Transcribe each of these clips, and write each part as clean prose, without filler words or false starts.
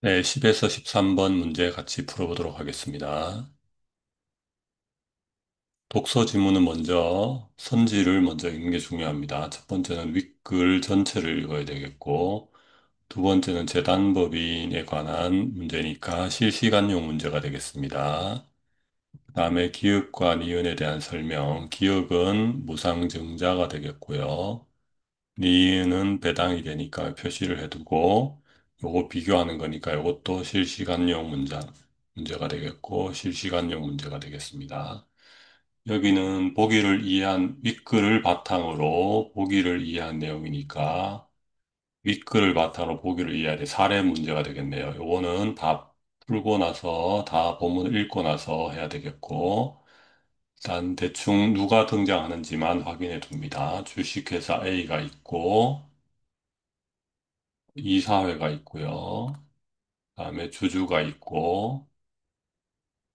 네, 10에서 13번 문제 같이 풀어보도록 하겠습니다. 독서 지문은 먼저 선지를 먼저 읽는 게 중요합니다. 첫 번째는 윗글 전체를 읽어야 되겠고, 두 번째는 재단법인에 관한 문제니까 실시간용 문제가 되겠습니다. 그 다음에 기역과 니은에 대한 설명, 기역은 무상증자가 되겠고요. 니은은 배당이 되니까 표시를 해두고 요거 비교하는 거니까 요것도 실시간용 문제가 되겠고 실시간용 문제가 되겠습니다. 여기는 보기를 이해한 윗글을 바탕으로 보기를 이해한 내용이니까 윗글을 바탕으로 보기를 이해할 때 사례 문제가 되겠네요. 요거는 다 풀고 나서 다 본문을 읽고 나서 해야 되겠고 일단 대충 누가 등장하는지만 확인해 둡니다. 주식회사 A가 있고 이사회가 있고요. 그다음에 주주가 있고,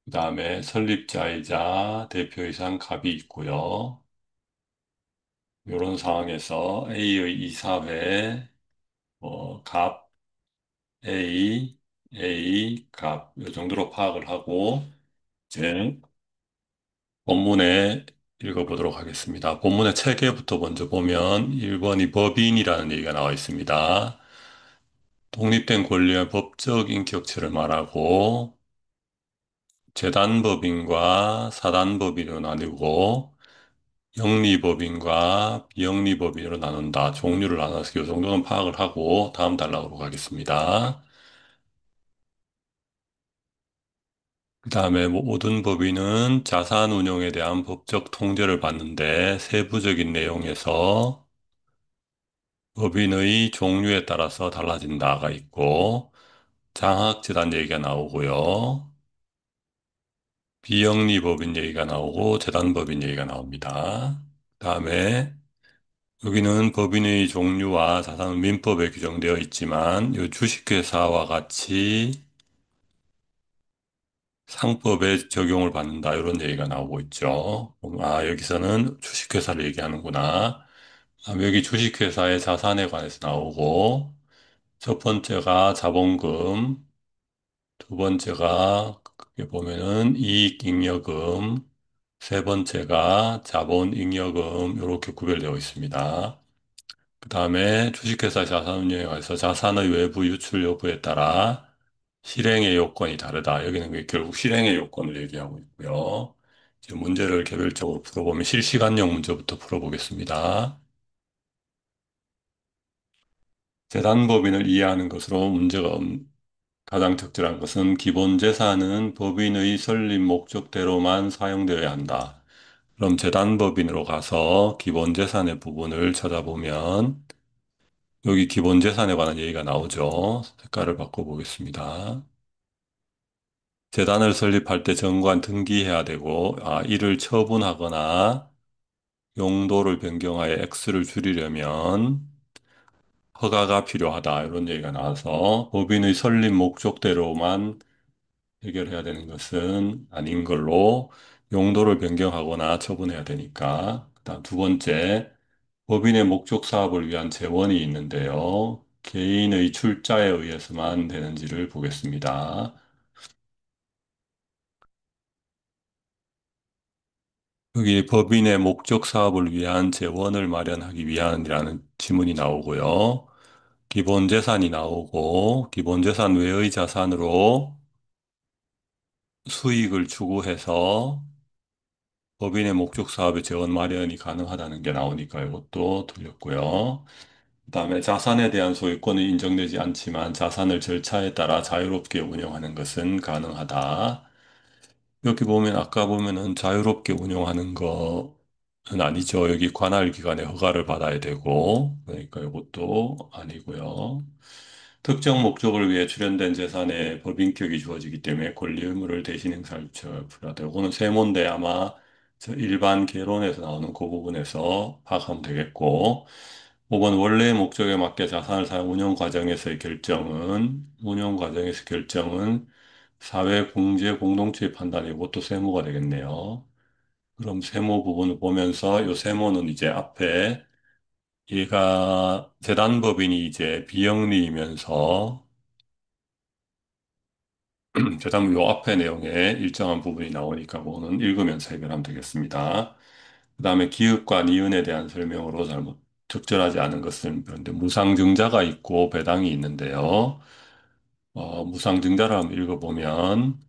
그다음에 설립자이자 대표이사 갑이 있고요. 이런 상황에서 A의 이사회, 갑, 갑, 이 정도로 파악을 하고, 이제 본문에 읽어보도록 하겠습니다. 본문의 체계부터 먼저 보면 1번이 법인이라는 얘기가 나와 있습니다. 독립된 권리의 법적 인격체를 말하고, 재단법인과 사단법인으로 나누고 영리법인과 비영리법인으로 나눈다. 종류를 나눠서 이 정도는 파악을 하고 다음 단락으로 가겠습니다. 그 다음에 모든 법인은 자산 운용에 대한 법적 통제를 받는데 세부적인 내용에서 법인의 종류에 따라서 달라진다가 있고 장학재단 얘기가 나오고요. 비영리법인 얘기가 나오고 재단법인 얘기가 나옵니다. 그 다음에 여기는 법인의 종류와 자산은 민법에 규정되어 있지만 이 주식회사와 같이 상법에 적용을 받는다 이런 얘기가 나오고 있죠. 여기서는 주식회사를 얘기하는구나. 여기 주식회사의 자산에 관해서 나오고 첫 번째가 자본금, 두 번째가 크게 보면은 이익잉여금, 세 번째가 자본잉여금 이렇게 구별되어 있습니다. 그 다음에 주식회사 자산운용에 관해서 자산의 외부 유출 여부에 따라 실행의 요건이 다르다. 여기는 결국 실행의 요건을 얘기하고 있고요. 이제 문제를 개별적으로 풀어보면 실시간용 문제부터 풀어보겠습니다. 재단법인을 이해하는 것으로 가장 적절한 것은 기본 재산은 법인의 설립 목적대로만 사용되어야 한다. 그럼 재단법인으로 가서 기본 재산의 부분을 찾아보면 여기 기본 재산에 관한 얘기가 나오죠. 색깔을 바꿔보겠습니다. 재단을 설립할 때 정관 등기해야 되고, 이를 처분하거나 용도를 변경하여 액수를 줄이려면 허가가 필요하다. 이런 얘기가 나와서 법인의 설립 목적대로만 해결해야 되는 것은 아닌 걸로 용도를 변경하거나 처분해야 되니까. 그다음 두 번째, 법인의 목적 사업을 위한 재원이 있는데요. 개인의 출자에 의해서만 되는지를 보겠습니다. 여기 법인의 목적 사업을 위한 재원을 마련하기 위한이라는 지문이 나오고요. 기본 재산이 나오고, 기본 재산 외의 자산으로 수익을 추구해서 법인의 목적 사업의 재원 마련이 가능하다는 게 나오니까 이것도 틀렸고요. 그다음에 자산에 대한 소유권이 인정되지 않지만 자산을 절차에 따라 자유롭게 운영하는 것은 가능하다. 여기 보면 아까 보면은 자유롭게 운영하는 거는 아니죠. 여기 관할 기관의 허가를 받아야 되고 그러니까 이것도 아니고요. 특정 목적을 위해 출연된 재산에 법인격이 주어지기 때문에 권리 의무를 대신 행사할 필요하다. 이거는 세모인데 아마 저 일반 개론에서 나오는 그 부분에서 파악하면 되겠고 5번 원래의 목적에 맞게 자산을 사용 운영 과정에서 결정은 사회 공제 공동체의 판단이 이것도 세모가 되겠네요. 그럼 세모 부분을 보면서 요 세모는 이제 앞에 얘가 재단법인이 이제 비영리이면서 그다음 요 앞에 내용에 일정한 부분이 나오니까 그거는 읽으면서 해결하면 되겠습니다. 그다음에 기읍과 니은에 대한 설명으로 적절하지 않은 것은 그런데 무상증자가 있고 배당이 있는데요. 무상증자를 한번 읽어보면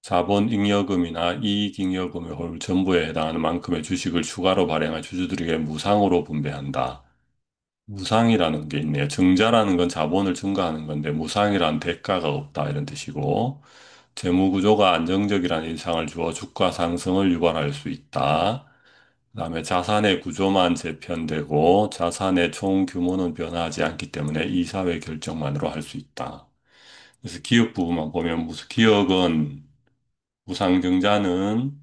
자본잉여금이나 이익잉여금의 홀 전부에 해당하는 만큼의 주식을 추가로 발행할 주주들에게 무상으로 분배한다. 무상이라는 게 있네요. 증자라는 건 자본을 증가하는 건데 무상이란 대가가 없다 이런 뜻이고 재무 구조가 안정적이라는 인상을 주어 주가 상승을 유발할 수 있다. 그다음에 자산의 구조만 재편되고 자산의 총 규모는 변화하지 않기 때문에 이사회 결정만으로 할 수 있다. 그래서 기억 부분만 보면 무슨 기억은 무상증자는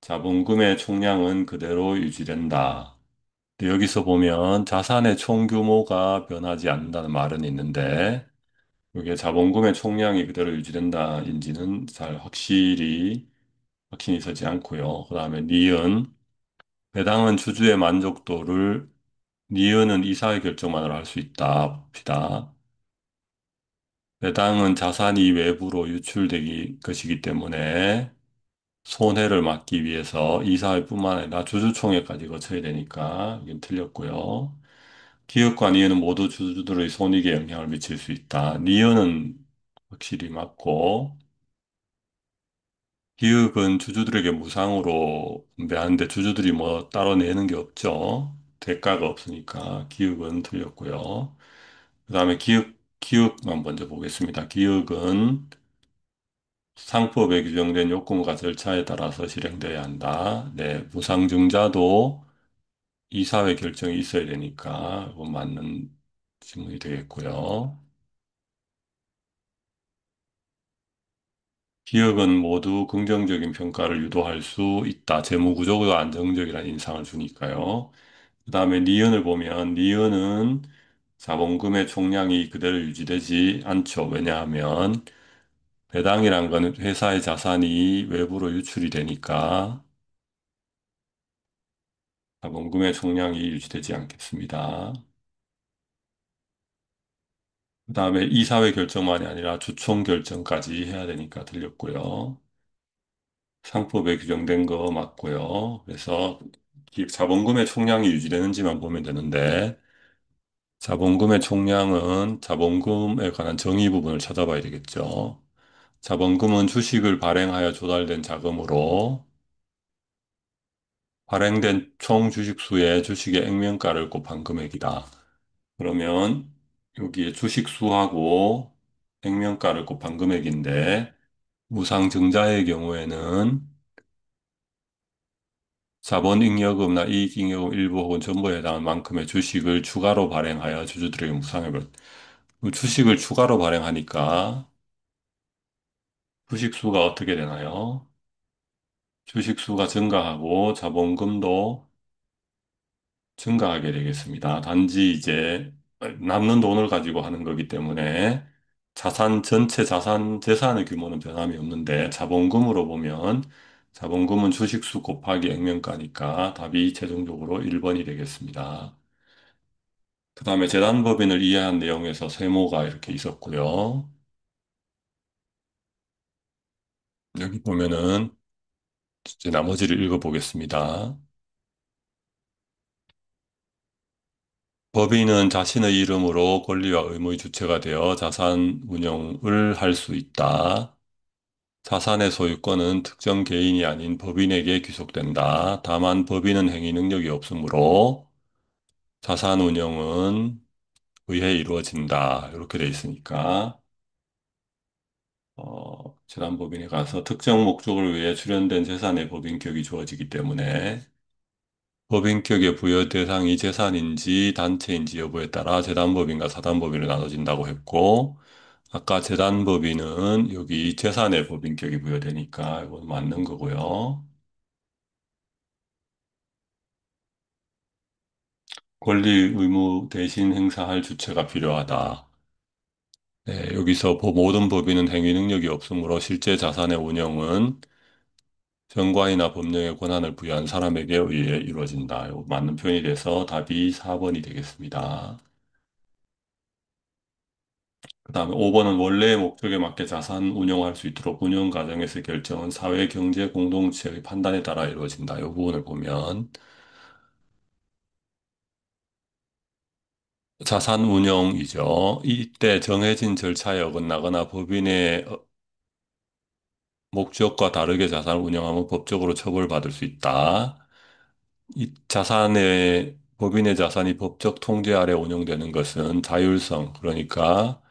자본금의 총량은 그대로 유지된다. 근데 여기서 보면 자산의 총 규모가 변하지 않는다는 말은 있는데 이게 자본금의 총량이 그대로 유지된다인지는 잘 확신이 서지 않고요. 그다음에 니은 배당은 주주의 만족도를 니은은 이사의 결정만으로 할 수 있다 봅시다. 배당은 자산이 외부로 유출되기 것이기 때문에 손해를 막기 위해서 이사회뿐만 아니라 주주총회까지 거쳐야 되니까 이건 틀렸고요. 기업과 니은은 모두 주주들의 손익에 영향을 미칠 수 있다. 니은은 확실히 맞고 기업은 주주들에게 무상으로 분배하는데 주주들이 뭐 따로 내는 게 없죠. 대가가 없으니까 기업은 틀렸고요. 그다음에 기업만 먼저 보겠습니다. 기업은 상법에 규정된 요건과 절차에 따라서 실행돼야 한다. 네, 무상증자도 이사회 결정이 있어야 되니까 그건 맞는 질문이 되겠고요. 기업은 모두 긍정적인 평가를 유도할 수 있다. 재무 구조가 안정적이라는 인상을 주니까요. 그다음에 니은을 보면 니은은 자본금의 총량이 그대로 유지되지 않죠. 왜냐하면 배당이란 건 회사의 자산이 외부로 유출이 되니까 자본금의 총량이 유지되지 않겠습니다. 그다음에 이사회 결정만이 아니라 주총 결정까지 해야 되니까 틀렸고요. 상법에 규정된 거 맞고요. 그래서 자본금의 총량이 유지되는지만 보면 되는데 자본금의 총량은 자본금에 관한 정의 부분을 찾아봐야 되겠죠. 자본금은 주식을 발행하여 조달된 자금으로 발행된 총 주식수의 주식의 액면가를 곱한 금액이다. 그러면 여기에 주식수하고 액면가를 곱한 금액인데 무상증자의 경우에는 자본잉여금이나 이익잉여금 일부 혹은 전부에 해당하는 만큼의 주식을 추가로 발행하여 주주들에게 무상해버렸다. 주식을 추가로 발행하니까 주식수가 어떻게 되나요? 주식수가 증가하고 자본금도 증가하게 되겠습니다. 단지 이제 남는 돈을 가지고 하는 거기 때문에 전체 재산의 규모는 변함이 없는데 자본금으로 보면 자본금은 주식수 곱하기 액면가니까 답이 최종적으로 1번이 되겠습니다. 그 다음에 재단법인을 이해한 내용에서 세모가 이렇게 있었고요. 여기 보면은 이제 나머지를 읽어보겠습니다. 법인은 자신의 이름으로 권리와 의무의 주체가 되어 자산 운용을 할 수 있다. 자산의 소유권은 특정 개인이 아닌 법인에게 귀속된다. 다만 법인은 행위 능력이 없으므로 자산 운용은 의해 이루어진다. 이렇게 돼 있으니까 재단법인에 가서 특정 목적을 위해 출연된 재산의 법인격이 주어지기 때문에 법인격의 부여 대상이 재산인지 단체인지 여부에 따라 재단법인과 사단법인으로 나눠진다고 했고, 아까 재단법인은 여기 재산의 법인격이 부여되니까 이건 맞는 거고요. 권리, 의무 대신 행사할 주체가 필요하다. 네, 여기서 모든 법인은 행위 능력이 없으므로 실제 자산의 운영은 정관이나 법령의 권한을 부여한 사람에게 의해 이루어진다. 이거 맞는 표현이 돼서 답이 4번이 되겠습니다. 그다음에 5번은 원래의 목적에 맞게 자산 운용할 수 있도록 운영 과정에서 결정은 사회 경제 공동체의 판단에 따라 이루어진다. 이 부분을 보면 자산 운용이죠. 이때 정해진 절차에 어긋나거나 법인의 목적과 다르게 자산을 운영하면 법적으로 처벌받을 수 있다. 이 자산의, 법인의 자산이 법적 통제 아래 운영되는 것은 자율성, 그러니까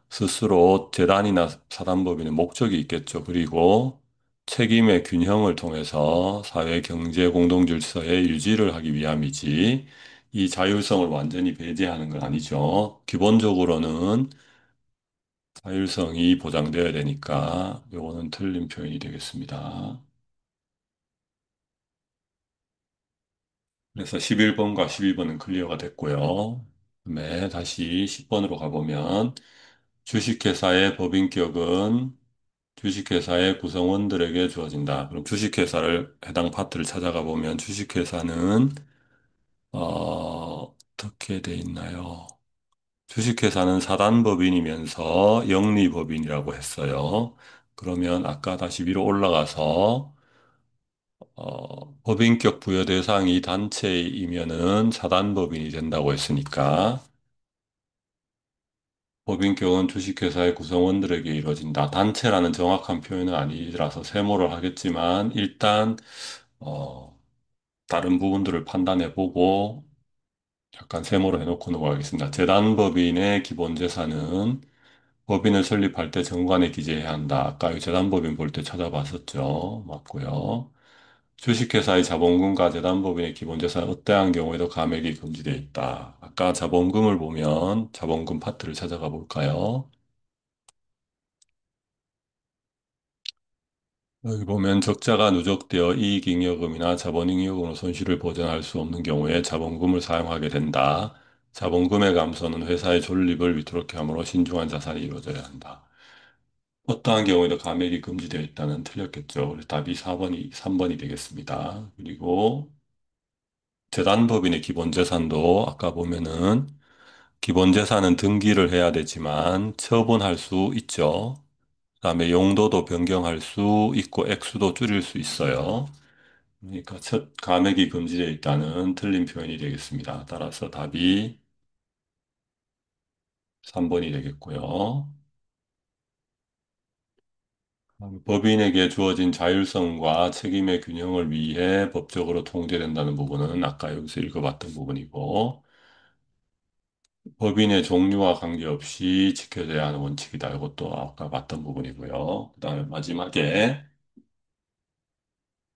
스스로 재단이나 사단법인의 목적이 있겠죠. 그리고 책임의 균형을 통해서 사회 경제 공동 질서의 유지를 하기 위함이지, 이 자율성을 완전히 배제하는 건 아니죠. 기본적으로는 자율성이 보장되어야 되니까, 요거는 틀린 표현이 되겠습니다. 그래서 11번과 12번은 클리어가 됐고요. 그다음에 다시 10번으로 가보면 주식회사의 법인격은 주식회사의 구성원들에게 주어진다. 그럼 주식회사를 해당 파트를 찾아가 보면 주식회사는 어떻게 돼 있나요? 주식회사는 사단법인이면서 영리법인이라고 했어요. 그러면 아까 다시 위로 올라가서 법인격 부여 대상이 단체이면은 사단법인이 된다고 했으니까 법인격은 주식회사의 구성원들에게 이루어진다. 단체라는 정확한 표현은 아니라서 세모를 하겠지만 일단 어, 다른 부분들을 판단해 보고 약간 세모로 해놓고 넘어가겠습니다. 재단법인의 기본 재산은 법인을 설립할 때 정관에 기재해야 한다. 아까 이 재단법인 볼 때 찾아봤었죠. 맞고요. 주식회사의 자본금과 재단법인의 기본재산 어떠한 경우에도 감액이 금지되어 있다. 아까 자본금을 보면 자본금 파트를 찾아가 볼까요? 여기 보면 적자가 누적되어 이익잉여금이나 자본잉여금으로 손실을 보전할 수 없는 경우에 자본금을 사용하게 된다. 자본금의 감소는 회사의 존립을 위태롭게 하므로 신중한 자산이 이루어져야 한다. 어떠한 경우에도 감액이 금지되어 있다는 틀렸겠죠. 그래서 답이 4번이, 3번이 되겠습니다. 그리고 재단법인의 기본재산도 아까 보면은 기본재산은 등기를 해야 되지만 처분할 수 있죠. 그다음에 용도도 변경할 수 있고 액수도 줄일 수 있어요. 그러니까 첫 감액이 금지되어 있다는 틀린 표현이 되겠습니다. 따라서 답이 3번이 되겠고요. 법인에게 주어진 자율성과 책임의 균형을 위해 법적으로 통제된다는 부분은 아까 여기서 읽어봤던 부분이고, 법인의 종류와 관계없이 지켜져야 하는 원칙이다. 이것도 아까 봤던 부분이고요. 그다음에 마지막에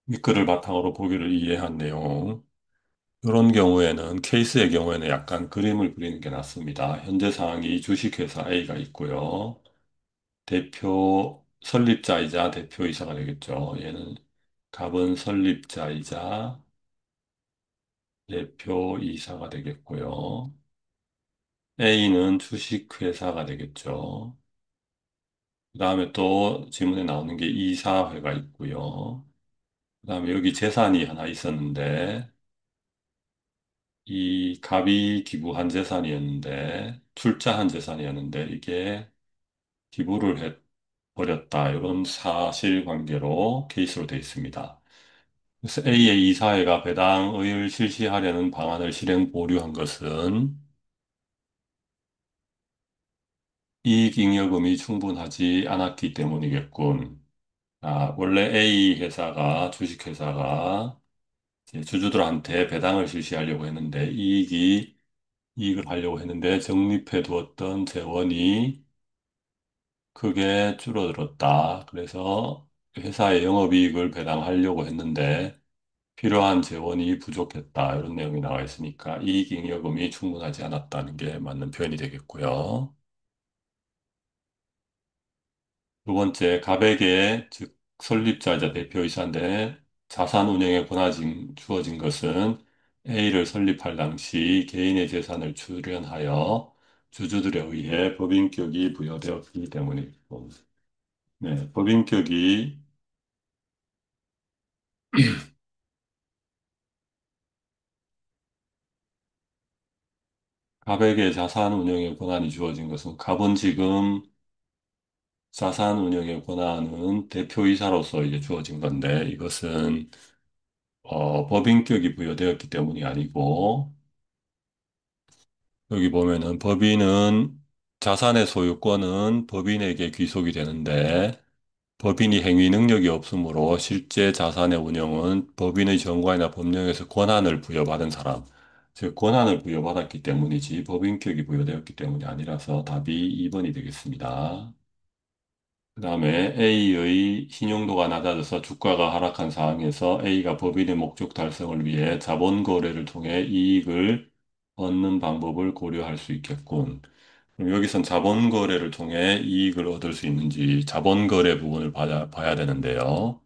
윗글을 바탕으로 보기를 이해한 내용. 이런 경우에는, 케이스의 경우에는 약간 그림을 그리는 게 낫습니다. 현재 상황이 주식회사 A가 있고요. 대표, 설립자이자 대표이사가 되겠죠. 얘는 갑은 설립자이자 대표이사가 되겠고요. A는 주식회사가 되겠죠. 그 다음에 또 지문에 나오는 게 이사회가 있고요. 그 다음에 여기 재산이 하나 있었는데, 이 갑이 기부한 재산이었는데, 출자한 재산이었는데, 이게 기부를 해버렸다. 이런 사실관계로 케이스로 되어 있습니다. 그래서 A의 이사회가 배당을 실시하려는 방안을 실행 보류한 것은 이익잉여금이 충분하지 않았기 때문이겠군. 원래 A 회사가, 주식회사가 이제 주주들한테 배당을 실시하려고 했는데, 이익을 하려고 했는데, 적립해 두었던 재원이 크게 줄어들었다. 그래서 회사의 영업이익을 배당하려고 했는데, 필요한 재원이 부족했다. 이런 내용이 나와 있으니까, 이익잉여금이 충분하지 않았다는 게 맞는 표현이 되겠고요. 두 번째, 가백의, 즉, 설립자이자 대표이사인데 자산 운영에 권한이 주어진 것은 A를 설립할 당시 개인의 재산을 출연하여 주주들에 의해 법인격이 부여되었기 때문이고, 네, 법인격이 갑에게 자산 운용의 권한이 주어진 것은 갑은 지금 자산 운용의 권한은 대표이사로서 이제 주어진 건데 이것은 법인격이 부여되었기 때문이 아니고 여기 보면은 법인은 자산의 소유권은 법인에게 귀속이 되는데 법인이 행위 능력이 없으므로 실제 자산의 운영은 법인의 정관이나 법령에서 권한을 부여받은 사람, 즉 권한을 부여받았기 때문이지 법인격이 부여되었기 때문이 아니라서 답이 2번이 되겠습니다. 그 다음에 A의 신용도가 낮아져서 주가가 하락한 상황에서 A가 법인의 목적 달성을 위해 자본 거래를 통해 이익을 얻는 방법을 고려할 수 있겠군. 그럼 여기선 자본 거래를 통해 이익을 얻을 수 있는지 자본 거래 부분을 봐야 되는데요.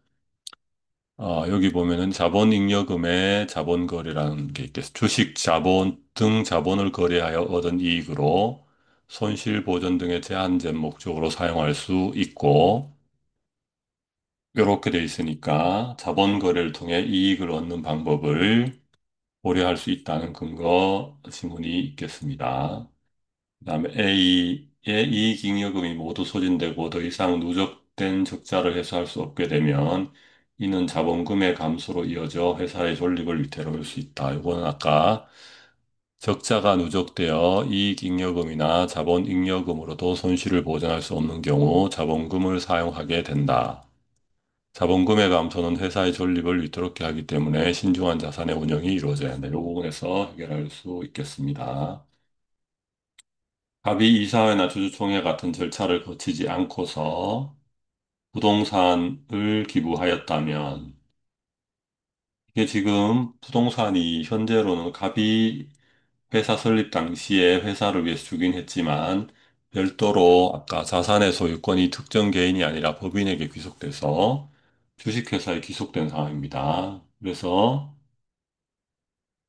여기 보면은 자본잉여금의 자본 거래라는 게 있겠어. 주식 자본 등 자본을 거래하여 얻은 이익으로 손실 보전 등의 제한된 목적으로 사용할 수 있고, 이렇게 돼 있으니까 자본 거래를 통해 이익을 얻는 방법을 고려할 수 있다는 근거 지문이 있겠습니다. 그다음에 A의 이익잉여금이 모두 소진되고 더 이상 누적된 적자를 해소할 수 없게 되면 이는 자본금의 감소로 이어져 회사의 존립을 위태로울 수 있다. 이거는 아까 적자가 누적되어 이익잉여금이나 자본잉여금으로도 손실을 보전할 수 없는 경우 자본금을 사용하게 된다. 자본금의 감소는 회사의 존립을 위태롭게 하기 때문에 신중한 자산의 운영이 이루어져야 한다. 이 부분에서 해결할 수 있겠습니다. 갑이 이사회나 주주총회 같은 절차를 거치지 않고서 부동산을 기부하였다면, 이게 지금 부동산이 현재로는 갑이 회사 설립 당시에 회사를 위해서 주긴 했지만, 별도로 아까 자산의 소유권이 특정 개인이 아니라 법인에게 귀속돼서 주식회사에 귀속된 상황입니다. 그래서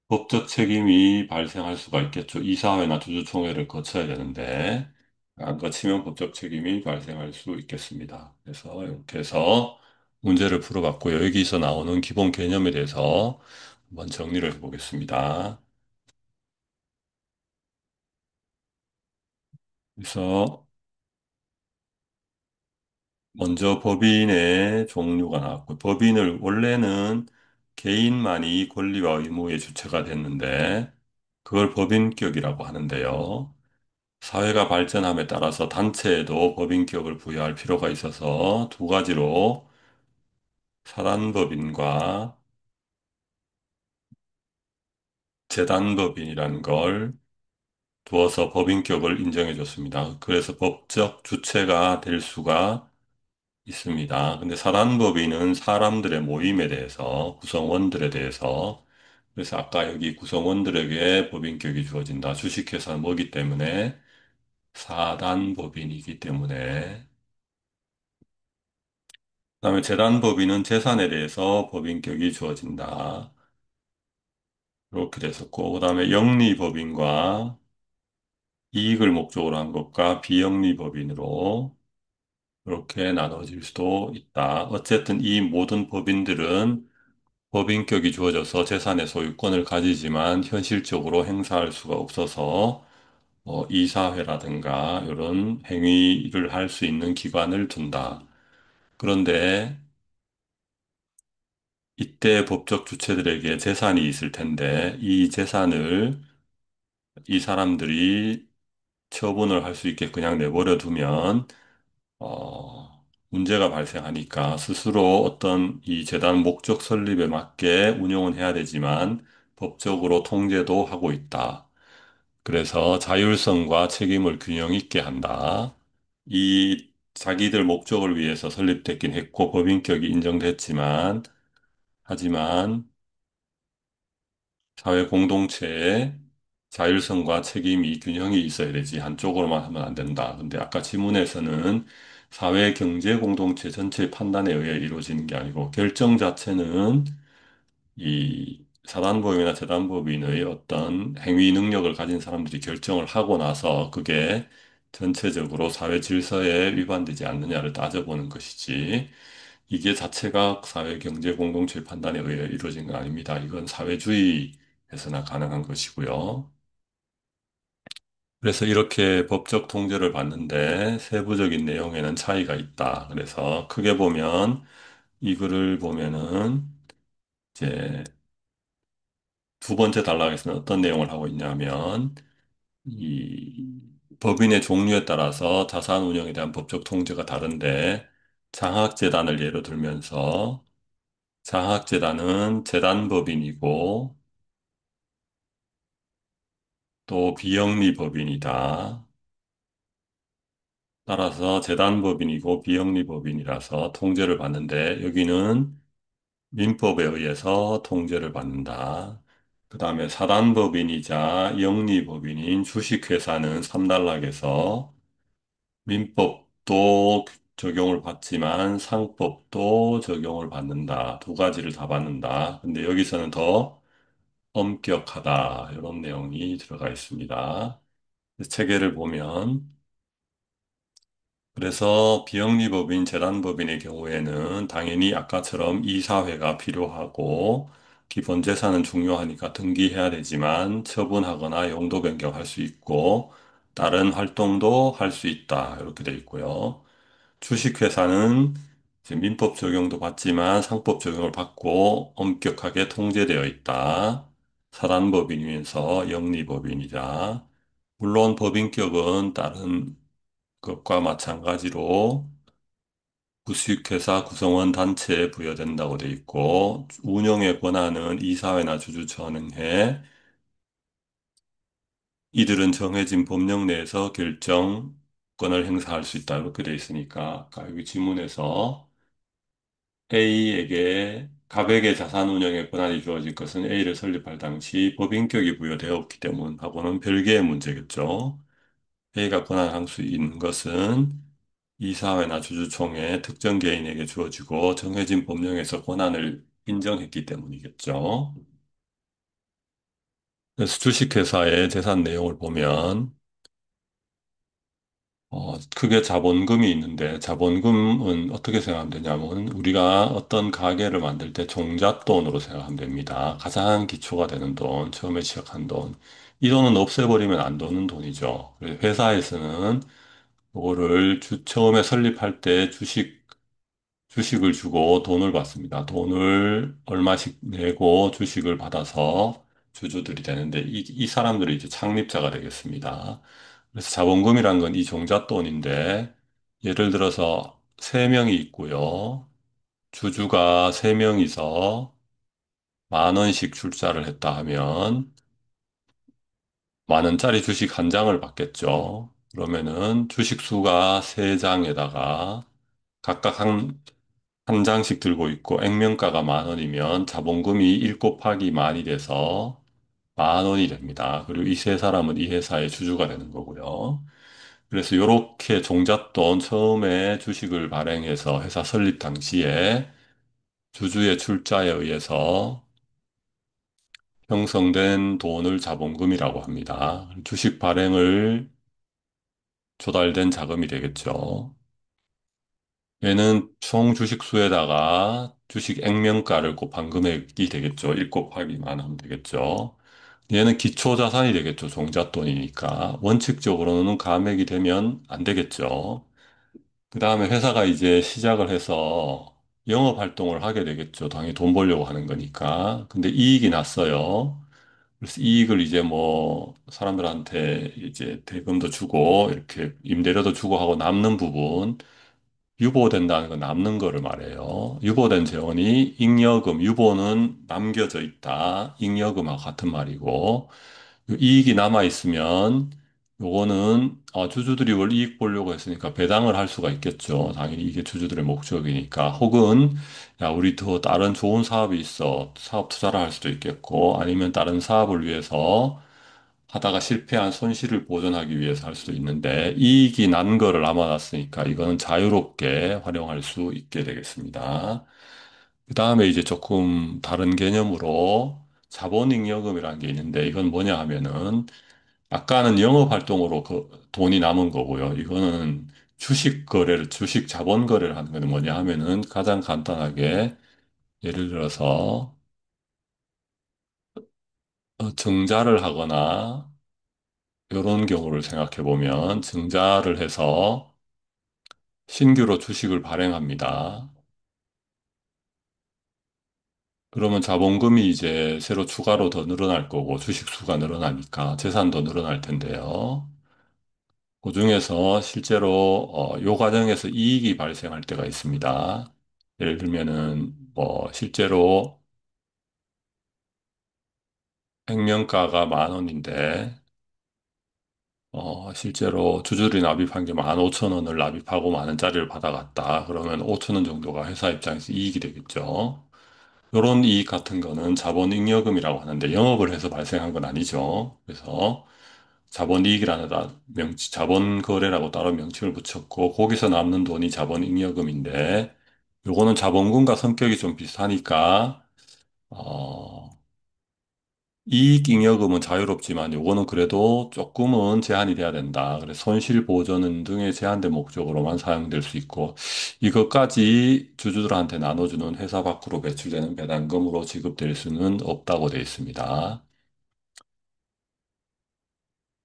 법적 책임이 발생할 수가 있겠죠. 이사회나 주주총회를 거쳐야 되는데, 안 거치면 법적 책임이 발생할 수 있겠습니다. 그래서 이렇게 해서 문제를 풀어봤고요. 여기서 나오는 기본 개념에 대해서 한번 정리를 해보겠습니다. 그래서 먼저 법인의 종류가 나왔고, 법인을 원래는 개인만이 권리와 의무의 주체가 됐는데, 그걸 법인격이라고 하는데요. 사회가 발전함에 따라서 단체에도 법인격을 부여할 필요가 있어서 두 가지로 사단법인과 재단법인이라는 걸 두어서 법인격을 인정해 줬습니다. 그래서 법적 주체가 될 수가 있습니다. 근데 사단법인은 사람들의 모임에 대해서, 구성원들에 대해서, 그래서 아까 여기 구성원들에게 법인격이 주어진다. 주식회사는 뭐기 때문에 사단법인이기 때문에 그다음에 재단법인은 재산에 대해서 법인격이 주어진다. 이렇게 됐었고, 그다음에 영리법인과 이익을 목적으로 한 것과 비영리법인으로 이렇게 나눠질 수도 있다. 어쨌든 이 모든 법인들은 법인격이 주어져서 재산의 소유권을 가지지만 현실적으로 행사할 수가 없어서 이사회라든가 이런 행위를 할 수 있는 기관을 둔다. 그런데 이때 법적 주체들에게 재산이 있을 텐데 이 재산을 이 사람들이 처분을 할 수 있게 그냥 내버려 두면 문제가 발생하니까 스스로 어떤 이 재단 목적 설립에 맞게 운영은 해야 되지만 법적으로 통제도 하고 있다. 그래서 자율성과 책임을 균형 있게 한다. 이 자기들 목적을 위해서 설립됐긴 했고 법인격이 인정됐지만 하지만 사회 공동체의 자율성과 책임이 균형이 있어야 되지 한쪽으로만 하면 안 된다. 근데 아까 지문에서는 사회 경제 공동체 전체의 판단에 의해 이루어지는 게 아니고 결정 자체는 이 사단법인이나 재단법인의 어떤 행위 능력을 가진 사람들이 결정을 하고 나서 그게 전체적으로 사회 질서에 위반되지 않느냐를 따져보는 것이지 이게 자체가 사회 경제 공동체 판단에 의해 이루어진 건 아닙니다. 이건 사회주의에서나 가능한 것이고요. 그래서 이렇게 법적 통제를 받는데 세부적인 내용에는 차이가 있다. 그래서 크게 보면 이 글을 보면은 이제 두 번째 단락에서는 어떤 내용을 하고 있냐면 이 법인의 종류에 따라서 자산 운영에 대한 법적 통제가 다른데 장학재단을 예로 들면서 장학재단은 재단법인이고 또 비영리법인이다. 따라서 재단법인이고 비영리법인이라서 통제를 받는데 여기는 민법에 의해서 통제를 받는다. 그 다음에 사단법인이자 영리법인인 주식회사는 3단락에서 민법도 적용을 받지만 상법도 적용을 받는다. 두 가지를 다 받는다. 근데 여기서는 더 엄격하다. 이런 내용이 들어가 있습니다. 체계를 보면 그래서 비영리법인, 재단법인의 경우에는 당연히 아까처럼 이사회가 필요하고 기본 재산은 중요하니까 등기해야 되지만 처분하거나 용도 변경할 수 있고 다른 활동도 할 수 있다. 이렇게 돼 있고요. 주식회사는 이제 민법 적용도 받지만 상법 적용을 받고 엄격하게 통제되어 있다. 사단법인이면서 영리법인이다. 물론 법인격은 다른 것과 마찬가지로 구식회사 구성원 단체에 부여된다고 돼 있고 운영의 권한은 이사회나 주주총회 이들은 정해진 법령 내에서 결정권을 행사할 수 있다 이렇게 돼 있으니까 아까 여기 지문에서 A에게 갑에게 자산 운영의 권한이 주어질 것은 A를 설립할 당시 법인격이 부여되었기 때문하고는 별개의 문제겠죠. A가 권한할 수 있는 것은 이사회나 주주총회 특정 개인에게 주어지고 정해진 법령에서 권한을 인정했기 때문이겠죠. 그래서 주식회사의 재산 내용을 보면 크게 자본금이 있는데 자본금은 어떻게 생각하면 되냐면 우리가 어떤 가게를 만들 때 종잣돈으로 생각하면 됩니다. 가장 기초가 되는 돈, 처음에 시작한 돈. 이 돈은 없애버리면 안 되는 돈이죠. 그래서 회사에서는 그거를 처음에 설립할 때 주식을 주고 돈을 받습니다. 돈을 얼마씩 내고 주식을 받아서 주주들이 되는데 이 사람들이 이제 창립자가 되겠습니다. 그래서 자본금이란 건 이 종잣돈인데 예를 들어서 세명이 있고요. 주주가 세명이서 10,000원씩 출자를 했다 하면 10,000원짜리 주식 한 장을 받겠죠. 그러면은 주식 수가 세장에다가 각각 한 장씩 들고 있고 액면가가 10,000원이면 자본금이 1 곱하기 만이 돼서 10,000원이 됩니다. 그리고 이 세 사람은 이 회사의 주주가 되는 거고요. 그래서 이렇게 종잣돈 처음에 주식을 발행해서 회사 설립 당시에 주주의 출자에 의해서 형성된 돈을 자본금이라고 합니다. 주식 발행을 조달된 자금이 되겠죠. 얘는 총 주식수에다가 주식 액면가를 곱한 금액이 되겠죠. 1 곱하기만 하면 되겠죠. 얘는 기초자산이 되겠죠. 종잣돈이니까. 원칙적으로는 감액이 되면 안 되겠죠. 그 다음에 회사가 이제 시작을 해서 영업 활동을 하게 되겠죠. 당연히 돈 벌려고 하는 거니까. 근데 이익이 났어요. 그래서 이익을 이제 뭐 사람들한테 이제 대금도 주고 이렇게 임대료도 주고 하고 남는 부분 유보된다는 건 남는 거를 말해요. 유보된 재원이 잉여금, 유보는 남겨져 있다. 잉여금하고 같은 말이고, 이익이 남아있으면 요거는 주주들이 원래 이익 보려고 했으니까 배당을 할 수가 있겠죠. 당연히 이게 주주들의 목적이니까. 혹은 야, 우리 더 다른 좋은 사업이 있어. 사업 투자를 할 수도 있겠고, 아니면 다른 사업을 위해서 하다가 실패한 손실을 보전하기 위해서 할 수도 있는데 이익이 난 거를 남아놨으니까 이거는 자유롭게 활용할 수 있게 되겠습니다. 그 다음에 이제 조금 다른 개념으로 자본잉여금이라는 게 있는데 이건 뭐냐 하면은 아까는 영업활동으로 그 돈이 남은 거고요. 이거는 주식 거래를, 주식 자본 거래를 하는 건 뭐냐 하면은 가장 간단하게 예를 들어서 증자를 하거나 이런 경우를 생각해 보면 증자를 해서 신규로 주식을 발행합니다. 그러면 자본금이 이제 새로 추가로 더 늘어날 거고 주식 수가 늘어나니까 재산도 늘어날 텐데요. 그중에서 실제로 요 과정에서 이익이 발생할 때가 있습니다. 예를 들면은 뭐 실제로 횡령가가 10,000원인데 실제로 주주들이 납입한 게 15,000원을 납입하고 10,000원짜리를 받아갔다. 그러면 5,000원 정도가 회사 입장에서 이익이 되겠죠. 이런 이익 같은 거는 자본잉여금이라고 하는데 영업을 해서 발생한 건 아니죠. 그래서 자본이익이라는 자본거래라고 따로 명칭을 붙였고 거기서 남는 돈이 자본잉여금인데 요거는 자본금과 성격이 좀 비슷하니까 어, 이익잉여금은 자유롭지만 요거는 그래도 조금은 제한이 돼야 된다. 그래서 손실보전 등의 제한된 목적으로만 사용될 수 있고 이것까지 주주들한테 나눠주는 회사 밖으로 배출되는 배당금으로 지급될 수는 없다고 되어 있습니다.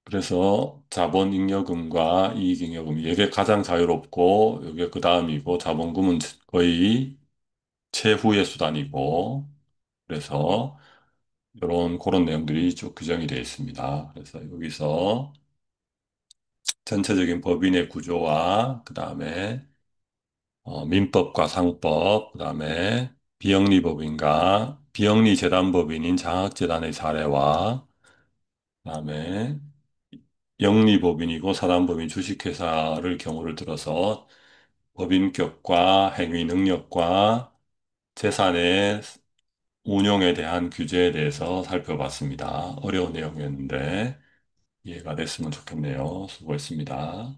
그래서 자본잉여금과 이익잉여금 이게 가장 자유롭고 이게 그 다음이고 자본금은 거의 최후의 수단이고 그래서 이런 그런 내용들이 쭉 규정이 되어 있습니다. 그래서 여기서 전체적인 법인의 구조와 그다음에 민법과 상법 그다음에 비영리법인과 비영리재단법인인 장학재단의 사례와 그다음에 영리법인이고 사단법인 주식회사를 경우를 들어서 법인격과 행위 능력과 재산의 운용에 대한 규제에 대해서 살펴봤습니다. 어려운 내용이었는데 이해가 됐으면 좋겠네요. 수고했습니다.